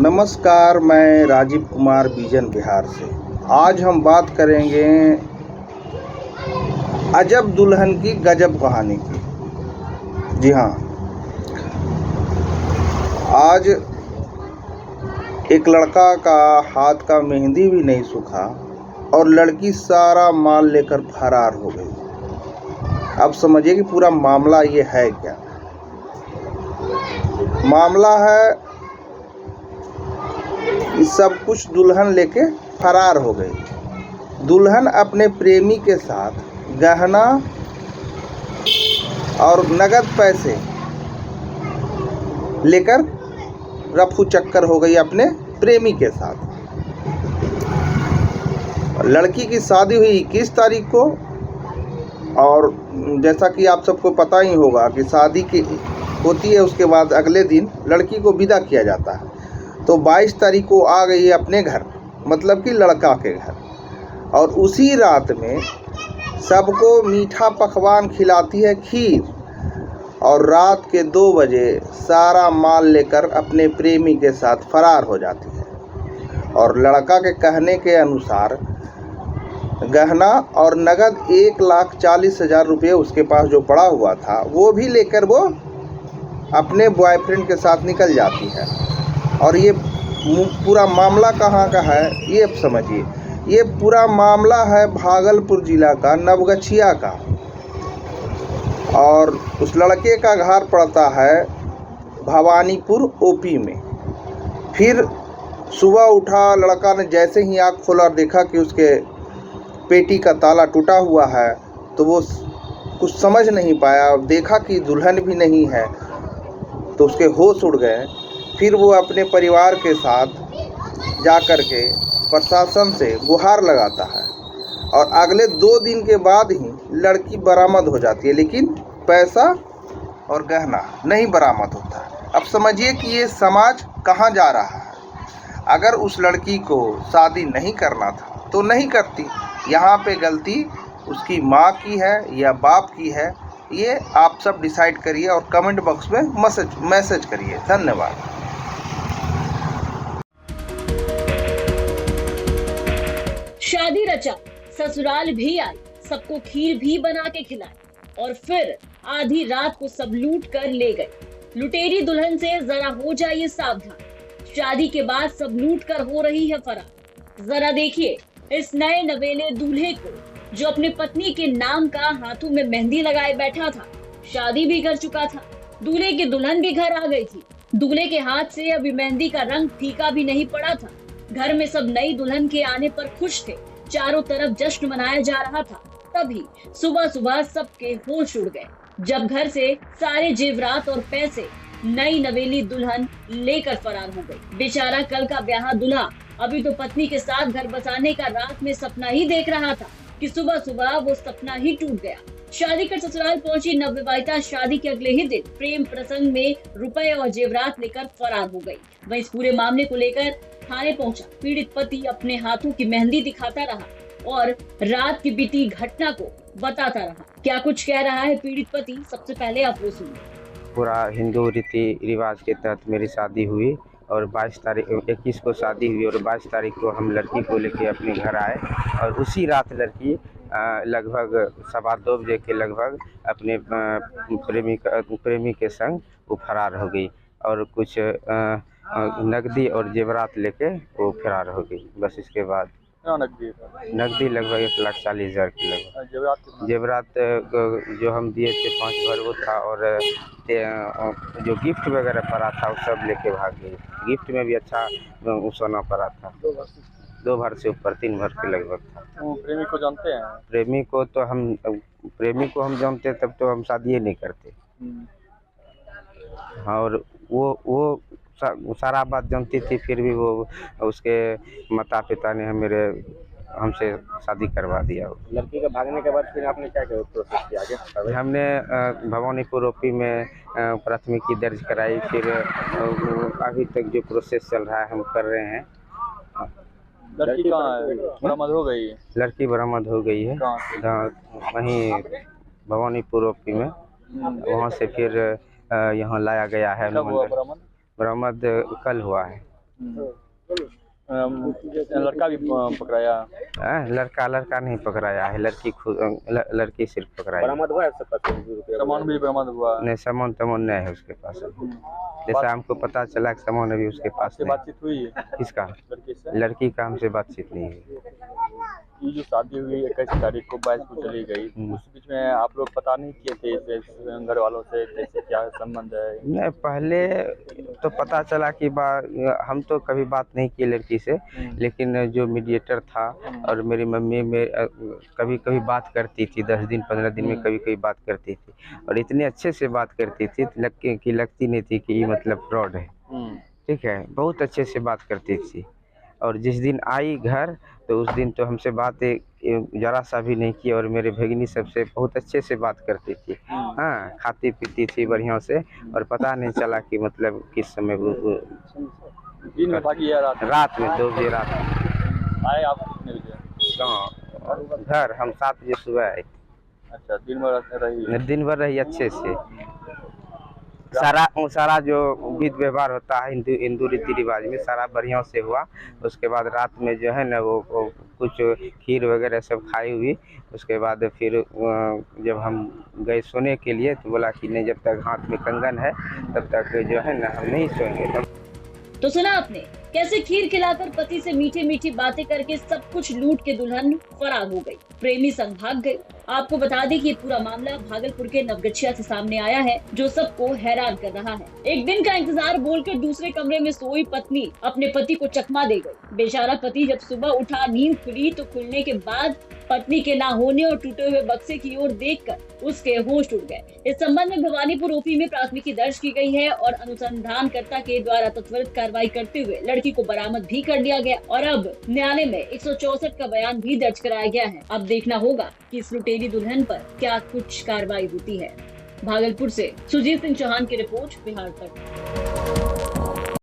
नमस्कार, मैं राजीव कुमार बीजन बिहार से। आज हम बात करेंगे अजब दुल्हन की गजब कहानी की। जी हाँ, आज एक लड़का का हाथ का मेहंदी भी नहीं सूखा और लड़की सारा माल लेकर फरार हो गई। अब समझिए कि पूरा मामला ये है क्या। मामला है कि सब कुछ दुल्हन लेके फरार हो गई। दुल्हन अपने प्रेमी के साथ गहना और नगद पैसे लेकर रफू चक्कर हो गई अपने प्रेमी के साथ। लड़की की शादी हुई 21 तारीख को, और जैसा कि आप सबको पता ही होगा कि शादी की होती है, उसके बाद अगले दिन लड़की को विदा किया जाता है। तो 22 तारीख को आ गई अपने घर, मतलब कि लड़का के घर, और उसी रात में सबको मीठा पकवान खिलाती है, खीर, और रात के 2 बजे सारा माल लेकर अपने प्रेमी के साथ फरार हो जाती है। और लड़का के कहने के अनुसार गहना और नगद 1,40,000 रुपये उसके पास जो पड़ा हुआ था, वो भी लेकर वो अपने बॉयफ्रेंड के साथ निकल जाती है। और ये पूरा मामला कहाँ का है ये अब समझिए। ये पूरा मामला है भागलपुर जिला का नवगछिया का, और उस लड़के का घर पड़ता है भवानीपुर ओपी में। फिर सुबह उठा लड़का ने, जैसे ही आँख खोला और देखा कि उसके पेटी का ताला टूटा हुआ है, तो वो कुछ समझ नहीं पाया। देखा कि दुल्हन भी नहीं है, तो उसके होश उड़ गए। फिर वो अपने परिवार के साथ जा कर के प्रशासन से गुहार लगाता है, और अगले 2 दिन के बाद ही लड़की बरामद हो जाती है, लेकिन पैसा और गहना नहीं बरामद होता। अब समझिए कि ये समाज कहाँ जा रहा है। अगर उस लड़की को शादी नहीं करना था तो नहीं करती। यहाँ पे गलती उसकी माँ की है या बाप की है, ये आप सब डिसाइड करिए और कमेंट बॉक्स में मैसेज करिए। धन्यवाद। शादी रचा, ससुराल भी आई, सबको खीर भी बना के खिलाई, और फिर आधी रात को सब लूट कर ले गए। लुटेरी दुल्हन से जरा हो जाइए सावधान, शादी के बाद सब लूट कर हो रही है फरार। जरा देखिए इस नए नवेले दूल्हे को, जो अपने पत्नी के नाम का हाथों में मेहंदी लगाए बैठा था। शादी भी कर चुका था, दूल्हे की दुल्हन भी घर आ गई थी। दूल्हे के हाथ से अभी मेहंदी का रंग फीका भी नहीं पड़ा था। घर में सब नई दुल्हन के आने पर खुश थे, चारों तरफ जश्न मनाया जा रहा था। तभी सुबह सुबह सबके होश उड़ गए, जब घर से सारे जेवरात और पैसे नई नवेली दुल्हन लेकर फरार हो गई। बेचारा कल का ब्याह दूल्हा अभी तो पत्नी के साथ घर बसाने का रात में सपना ही देख रहा था कि सुबह सुबह वो सपना ही टूट गया। शादी कर ससुराल पहुंची नवविवाहिता शादी के अगले ही दिन प्रेम प्रसंग में रुपए और जेवरात लेकर फरार हो गई। वह इस पूरे मामले को लेकर थाने पहुंचा। पीड़ित पति अपने हाथों की मेहंदी दिखाता रहा और रात की बीती घटना को बताता रहा। क्या कुछ कह रहा है पीड़ित पति, सबसे पहले आप वो सुनिए। पूरा हिंदू रीति रिवाज के तहत मेरी शादी हुई, और 21 को शादी हुई, और 22 तारीख को हम लड़की को लेके अपने घर आए। और उसी रात लड़की लगभग 2:15 बजे के लगभग अपने प्रेमी के संग वो फरार हो गई, और कुछ नकदी और जेवरात लेके वो फरार हो गई। बस इसके बाद नकदी लगभग 1,40,000 की लगभग। जेवरात जो हम दिए थे 5 भर वो था, और जो गिफ्ट वगैरह पड़ा था वो सब लेके भाग गई। गिफ्ट में भी अच्छा सोना पड़ा था, 2 भर से ऊपर, 3 भर के लगभग था। प्रेमी को जानते हैं? प्रेमी को हम जानते तब तो हम शादी नहीं करते। और वो सारा बात जानती थी, फिर भी वो उसके माता पिता ने हमसे शादी करवा दिया। लड़की का भागने के बाद फिर आपने क्या प्रोसेस किया आगे? हमने भवानीपुर ओपी में प्राथमिकी दर्ज कराई। फिर अभी तक जो प्रोसेस चल रहा है हम कर रहे हैं। लड़की कहाँ है? बरामद हो गई? लड़की बरामद हो गई है वहीं भवानीपुर ओपी में। वहाँ से फिर यहाँ लाया गया है। बरामद बरामद कल हुआ है। लड़का भी पकड़ाया। लड़का नहीं पकड़ाया है, लड़की सिर्फ पकड़ाई। सामान भी बरामद हुआ। नहीं, सामान नहीं है उसके पास। जैसा हमको पता चला कि सामान अभी उसके पास से नहीं। बातचीत हुई है किसका? लड़की से। लड़की का हमसे बातचीत नहीं हुई। ये जो शादी हुई 21 तारीख को 22 को चली गई, उस बीच में आप लोग पता नहीं किए थे इसे घर वालों से कैसे क्या संबंध है? नहीं, पहले तो पता चला कि हम तो कभी बात नहीं किए लड़की से, लेकिन जो मीडिएटर था और मेरी मम्मी में कभी कभी बात करती थी, 10 दिन 15 दिन में कभी कभी बात करती थी, और इतने अच्छे से बात करती थी कि लगती नहीं थी कि ये मतलब फ्रॉड है। ठीक है, बहुत अच्छे से बात करती थी। और जिस दिन आई घर तो उस दिन तो हमसे बात जरा सा भी नहीं की, और मेरे भगिनी सबसे बहुत अच्छे से बात करती थी। हाँ, खाती पीती थी बढ़िया से, और पता नहीं चला कि मतलब किस समय दिन में भागी या रात में 2 बजे रात में आए आप कितने बजे? कहाँ घर? हम 7 बजे सुबह आए। अच्छा, दिन भर रही अच्छे से। सारा जो विधि व्यवहार होता है हिंदू रीति रिवाज में सारा बढ़िया से हुआ। उसके बाद रात में जो है ना वो कुछ खीर वगैरह सब खाई हुई। उसके बाद फिर जब हम गए सोने के लिए तो बोला कि नहीं, जब तक हाथ में कंगन है तब तक जो है ना हम नहीं सोएंगे। तो सुना आपने कैसे खीर खिलाकर पति से मीठी मीठी बातें करके सब कुछ लूट के दुल्हन फरार हो गई, प्रेमी संग भाग गई। आपको बता दें कि ये पूरा मामला भागलपुर के नवगछिया से सामने आया है, जो सबको हैरान कर रहा है। एक दिन का इंतजार बोलकर दूसरे कमरे में सोई पत्नी अपने पति को चकमा दे गई। बेचारा पति जब सुबह उठा, नींद खुली तो खुलने के बाद पत्नी के ना होने और टूटे हुए बक्से की ओर देखकर उसके होश उड़ गए। इस संबंध में भवानीपुर ओपी में प्राथमिकी दर्ज की गई है और अनुसंधानकर्ता के द्वारा त्वरित कार्रवाई करते हुए लड़की को बरामद भी कर लिया गया, और अब न्यायालय में 164 का बयान भी दर्ज कराया गया है। अब देखना होगा कि इस लुटेरी दुल्हन पर क्या कुछ कार्रवाई होती है। भागलपुर से सुजीत सिंह चौहान की रिपोर्ट, बिहार तक।